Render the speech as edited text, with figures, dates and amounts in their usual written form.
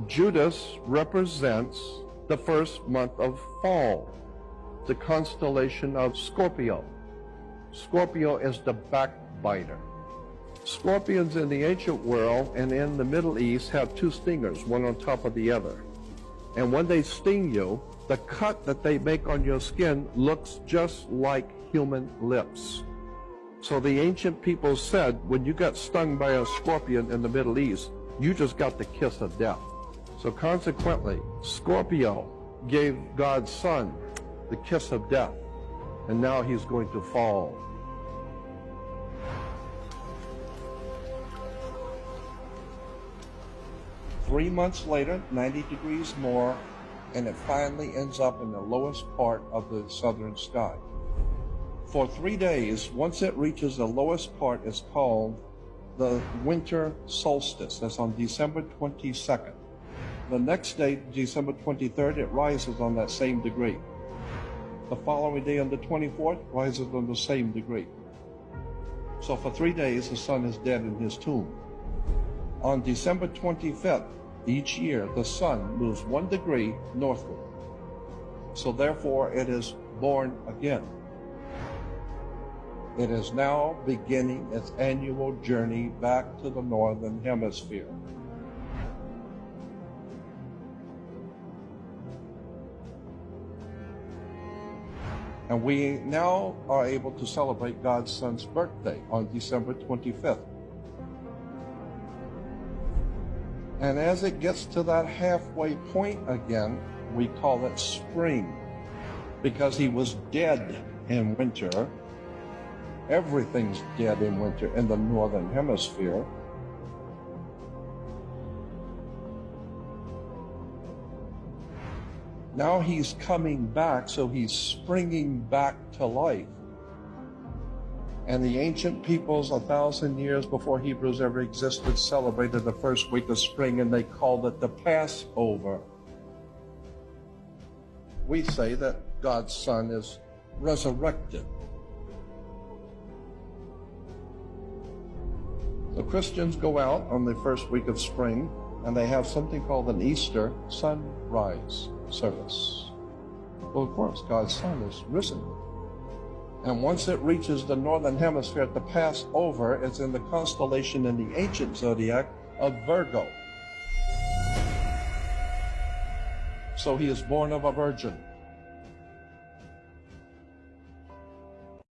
Judas represents the first month of fall, the constellation of Scorpio. Scorpio is the backbiter. Scorpions in the ancient world and in the Middle East have two stingers, one on top of the other. And when they sting you, the cut that they make on your skin looks just like human lips. So the ancient people said when you got stung by a scorpion in the Middle East, you just got the kiss of death. So consequently, Scorpio gave God's son the kiss of death, and now he's going to fall. Three months later, 90 degrees more, and it finally ends up in the lowest part of the southern sky. For 3 days, once it reaches the lowest part, it's called the winter solstice. That's on December 22nd. The next day, December 23rd, it rises on that same degree. The following day, on the 24th, rises on the same degree. So for 3 days, the sun is dead in his tomb. On December 25th, each year, the sun moves 1 degree northward. So therefore, it is born again. It is now beginning its annual journey back to the northern hemisphere. And we now are able to celebrate God's son's birthday on December 25th. And as it gets to that halfway point again, we call it spring, because he was dead in winter. Everything's dead in winter in the northern hemisphere. Now he's coming back, so he's springing back to life. And the ancient peoples 1,000 years before Hebrews ever existed celebrated the first week of spring, and they called it the Passover. We say that God's Son is resurrected. The Christians go out on the first week of spring, and they have something called an Easter sunrise service. Well, of course, God's Son is risen. And once it reaches the northern hemisphere at the Passover, it's in the constellation in the ancient zodiac of Virgo. So he is born of a virgin.